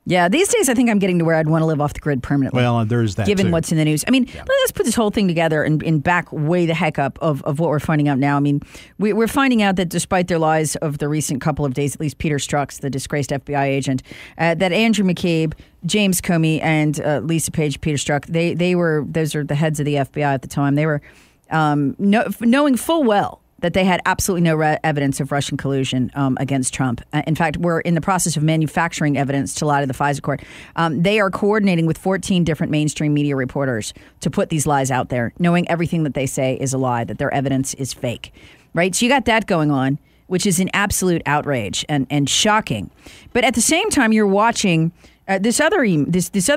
Yeah, these days I think I'm getting to where I'd want to live off the grid permanently. Well, there's that given too. what's in the news. I mean, let's put this whole thing together and back way the heck up of what we're finding out now. I mean, we're finding out that despite their lies of the recent couple of days, at least Peter Strzok's, the disgraced FBI agent, that Andrew McCabe, James Comey, and Lisa Page, Peter Strzok, those are the heads of the FBI at the time. They were knowing full well that they had absolutely no evidence of Russian collusion against Trump. In fact, we're in the process of manufacturing evidence to lie to the FISA court. They are coordinating with 14 different mainstream media reporters to put these lies out there, knowing everything that they say is a lie, that their evidence is fake. Right? So you got that going on, which is an absolute outrage and shocking. But at the same time, you're watching this other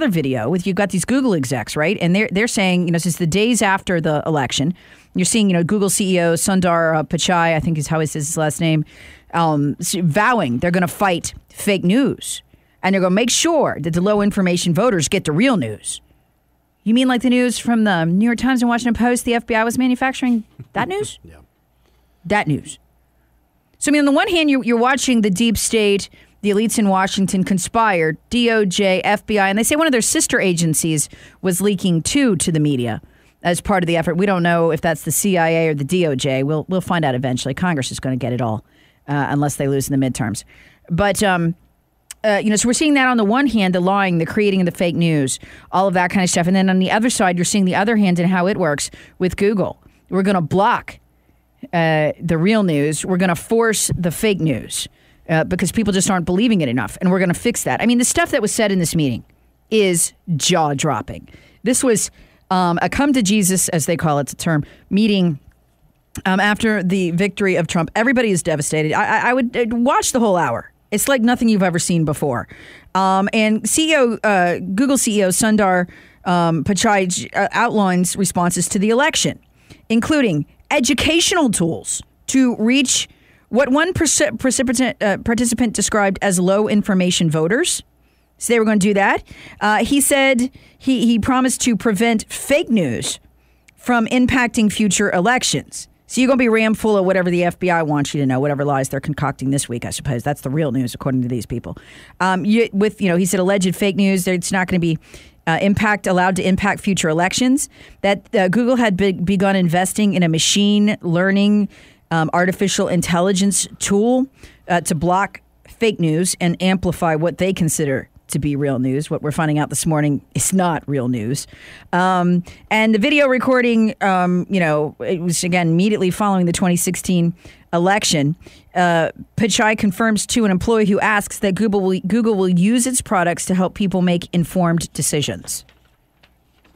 video with, you've got these Google execs, right? And they're saying, since the days after the election, you're seeing, Google CEO Sundar Pichai, I think is how he says his last name, vowing they're going to fight fake news. And they're going to make sure that the low information voters get the real news. You mean like the news from the New York Times and Washington Post the FBI was manufacturing? That news? Yeah. That news. So, I mean, on the one hand, you're watching the deep state, the elites in Washington conspired, DOJ, FBI, and they say one of their sister agencies was leaking to the media as part of the effort. We don't know if that's the CIA or the DOJ. We'll find out eventually. Congress is going to get it all unless they lose in the midterms. But, so we're seeing that on the one hand, the lying, the creating of the fake news, all of that kind of stuff. And then on the other side, you're seeing the other hand and how it works with Google. We're going to block the real news. We're going to force the fake news because people just aren't believing it enough. And we're going to fix that. I mean, the stuff that was said in this meeting is jaw-dropping. This was a come to Jesus, as they call it, the term, meeting after the victory of Trump. Everybody is devastated. I would watch the whole hour. It's like nothing you've ever seen before. And Google CEO Sundar Pichai outlines responses to the election, including educational tools to reach what one participant described as low information voters. So they were going to do that. He said he promised to prevent fake news from impacting future elections. So you're going to be rammed full of whatever the FBI wants you to know, whatever lies they're concocting this week, I suppose. That's the real news, according to these people. He said alleged fake news, it's not going to be allowed to impact future elections. That Google had begun investing in a machine learning artificial intelligence tool to block fake news and amplify what they consider to be real news. What we're finding out this morning is not real news. And the video recording, it was, again, immediately following the 2016 election. Pichai confirms to an employee who asks that Google will use its products to help people make informed decisions.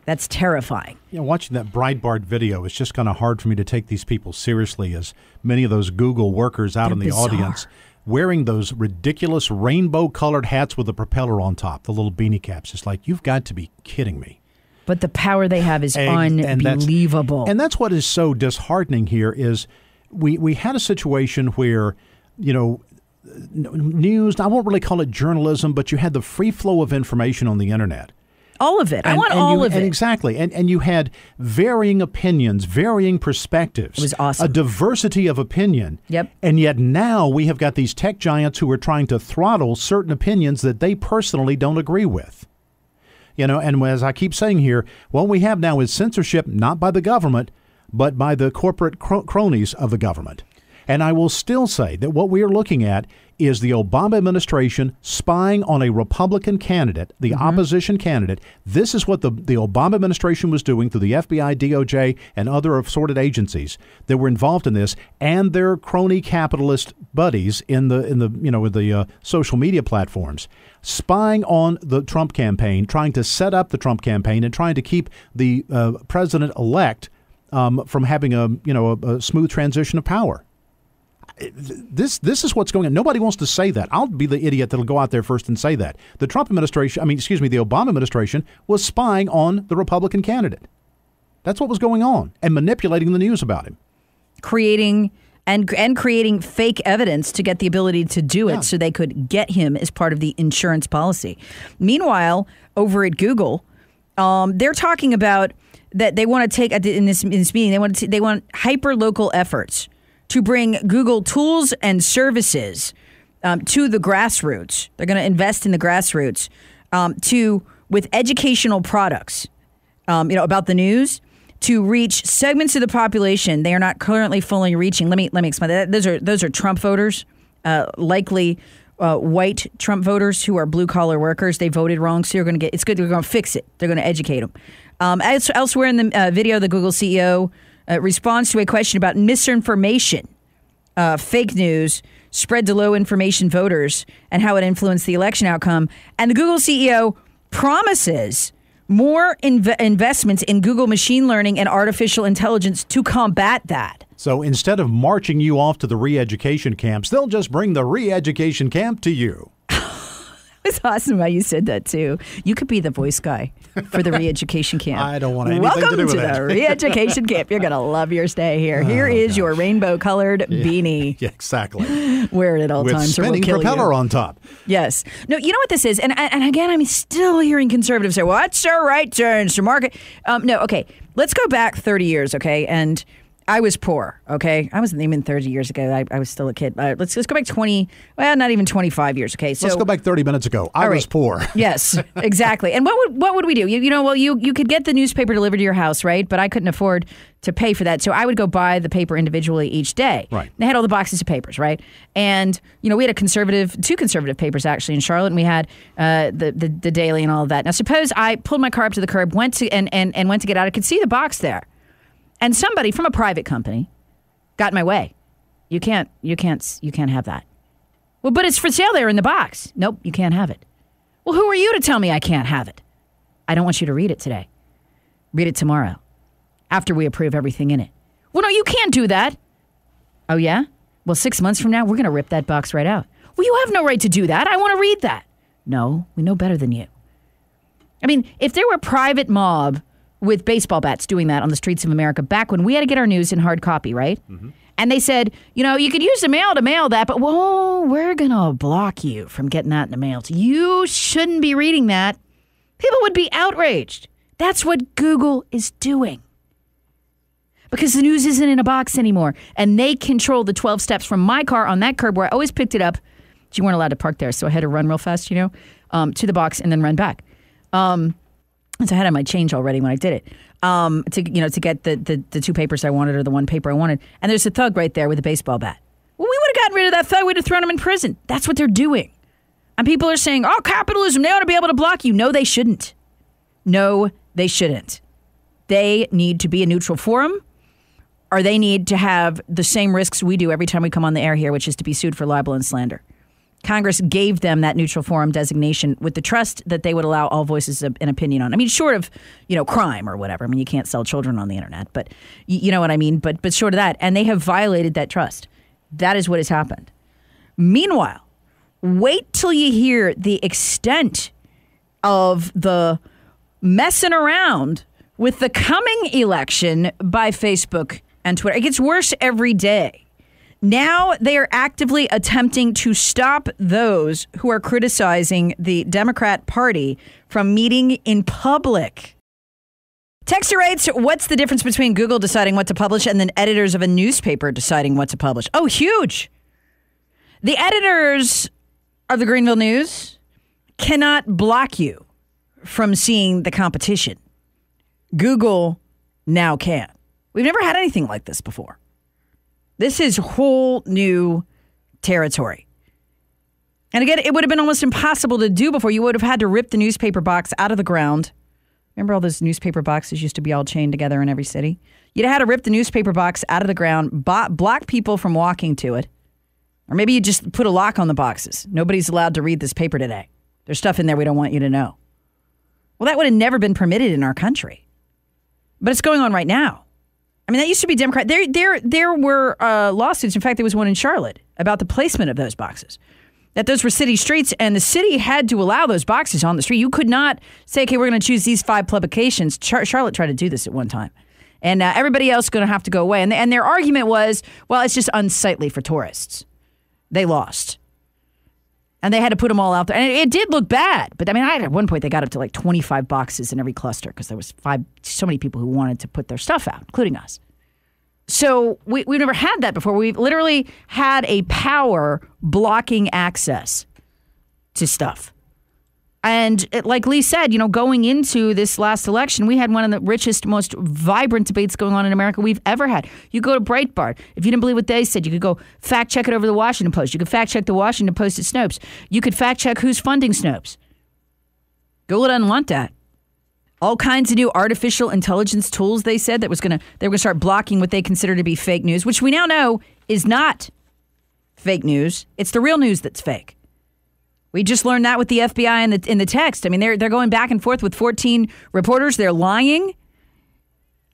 That's terrifying. Watching that Breitbart video, it's just kind of hard for me to take these people seriously, as many of those Google workers out in the audience wearing those ridiculous rainbow-colored hats with a propeller on top, the little beanie caps. It's like, you've got to be kidding me. But the power they have is unbelievable. And that's what is so disheartening here is we had a situation where, news, I won't really call it journalism, but you had the free flow of information on the internet. All of it. I want all of it. Exactly. And you had varying opinions, varying perspectives. It was awesome. A diversity of opinion. Yep. And yet now we have got these tech giants who are trying to throttle certain opinions that they personally don't agree with. And as I keep saying here, what we have now is censorship, not by the government, but by the corporate cronies of the government. And I will still say that what we are looking at is the Obama administration spying on a Republican candidate, the opposition candidate. This is what the Obama administration was doing through the FBI, DOJ, and other assorted agencies that were involved in this, and their crony capitalist buddies in the social media platforms, spying on the Trump campaign, trying to set up the Trump campaign, and trying to keep the president-elect from having a smooth transition of power. This is what's going on. Nobody wants to say that. I'll be the idiot that'll go out there first and say that. The Obama administration was spying on the Republican candidate. That's what was going on, and manipulating the news about him. Creating fake evidence to get the ability to do it so they could get him as part of the insurance policy. Meanwhile, over at Google, they're talking about that they want to take in this meeting. They want hyper local efforts to bring Google tools and services to the grassroots. They're going to invest in the grassroots with educational products, about the news, to reach segments of the population they are not currently fully reaching. Let me explain that. Those are Trump voters, likely white Trump voters who are blue collar workers. They voted wrong, so they're going to fix it. They're going to educate them. Elsewhere in the video, the Google CEO responds to a question about misinformation, fake news spread to low information voters and how it influenced the election outcome. And the Google CEO promises more investments in Google machine learning and artificial intelligence to combat that. So instead of marching you off to the re-education camps, they'll just bring the re-education camp to you. It's awesome how you said that, too. You could be the voice guy for the re-education camp. I don't want anything to do with that. Welcome to the re-education camp. You're going to love your stay here. Here is your rainbow-colored beanie. Yeah, exactly. Wear it at all times with spinning propeller on top. Yes. No, you know what this is? And again, I'm still hearing conservatives say, what's our right turns to market? No, okay. Let's go back 30 years, okay? And I was poor, okay? I wasn't even 30 years ago. I was still a kid. Let's go back not even 25 years, okay? So, let's go back 30 minutes ago. I was poor. Yes, exactly. And what would we do? You could get the newspaper delivered to your house, right? But I couldn't afford to pay for that. So I would go buy the paper individually each day. Right. They had all the boxes of papers, right? And, we had two conservative papers actually in Charlotte, and we had the Daily and all of that. Now, suppose I pulled my car up to the curb, went to get out. I could see the box there. And somebody from a private company got in my way. You can't have that. Well, but it's for sale there in the box. Nope, you can't have it. Well, who are you to tell me I can't have it? I don't want you to read it today. Read it tomorrow, after we approve everything in it. Well, no, you can't do that. Oh, yeah? Well, 6 months from now, we're going to rip that box right out. Well, you have no right to do that. I want to read that. No, we know better than you. I mean, if there were a private mob with baseball bats doing that on the streets of America back when we had to get our news in hard copy, right? Mm-hmm. And they said, you could use the mail to mail that, but we're going to block you from getting that in the mail. So you shouldn't be reading that. People would be outraged. That's what Google is doing. Because the news isn't in a box anymore. And they control the 12 steps from my car on that curb where I always picked it up. You weren't allowed to park there, so I had to run real fast, to the box and then run back. So I had my change already when I did it, to get the two papers I wanted or the one paper I wanted. And there's a thug right there with a baseball bat. Well, we would have gotten rid of that thug. We'd have thrown him in prison. That's what they're doing. And people are saying, oh, capitalism, they ought to be able to block you. No, they shouldn't. No, they shouldn't. They need to be a neutral forum, or they need to have the same risks we do every time we come on the air here, which is to be sued for libel and slander. Congress gave them that neutral forum designation with the trust that they would allow all voices of an opinion on. I mean, short of, crime or whatever. I mean, you can't sell children on the internet, but you know what I mean? But short of that. And they have violated that trust. That is what has happened. Meanwhile, wait till you hear the extent of the messing around with the coming election by Facebook and Twitter. It gets worse every day. Now they are actively attempting to stop those who are criticizing the Democrat Party from meeting in public. Texter writes, what's the difference between Google deciding what to publish and then editors of a newspaper deciding what to publish? Oh, huge. The editors of the Greenville News cannot block you from seeing the competition. Google now can. We've never had anything like this before. This is whole new territory. And again, it would have been almost impossible to do before. You would have had to rip the newspaper box out of the ground. Remember all those newspaper boxes used to be all chained together in every city? You'd have had to rip the newspaper box out of the ground, block people from walking to it. Or maybe you just put a lock on the boxes. Nobody's allowed to read this paper today. There's stuff in there we don't want you to know. Well, that would have never been permitted in our country. But it's going on right now. I mean, that used to be Democrat. There were lawsuits. In fact, there was one in Charlotte about the placement of those boxes. That those were city streets, and the city had to allow those boxes on the street. You could not say, okay, we're going to choose these 5 publications. Charlotte tried to do this at one time. And everybody else is going to have to go away. And their argument was, well, it's just unsightly for tourists. They lost. And they had to put them all out there. And it did look bad. But I mean, at one point, they got up to like 25 boxes in every cluster because there was so many people who wanted to put their stuff out, including us. So we've never had that before. We've literally had a power blocking access to stuff. And like Lee said, going into this last election, we had one of the richest, most vibrant debates going on in America we've ever had. You go to Breitbart. If you didn't believe what they said, you could go fact check it over the Washington Post. You could fact check the Washington Post at Snopes. You could fact check who's funding Snopes. Google doesn't want that. All kinds of new artificial intelligence tools, they said, they were going to start blocking what they consider to be fake news, which we now know is not fake news. It's the real news that's fake. We just learned that with the FBI in the text. I mean, they're going back and forth with 14 reporters. They're lying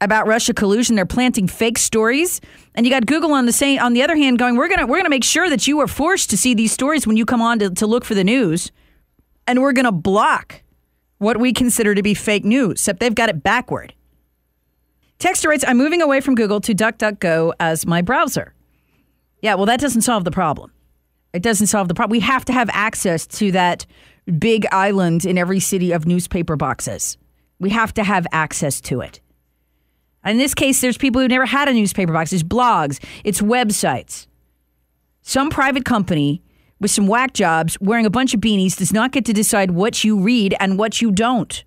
about Russia collusion. They're planting fake stories. And you got Google on the other hand going, we're gonna make sure that you are forced to see these stories when you come on to look for the news. And we're going to block what we consider to be fake news, except they've got it backward. Texter writes, I'm moving away from Google to DuckDuckGo as my browser. Yeah, well, that doesn't solve the problem. It doesn't solve the problem. We have to have access to that big island in every city of newspaper boxes. We have to have access to it. In this case, there's people who've never had a newspaper box. It's blogs. It's websites. Some private company with some whack jobs wearing a bunch of beanies does not get to decide what you read and what you don't.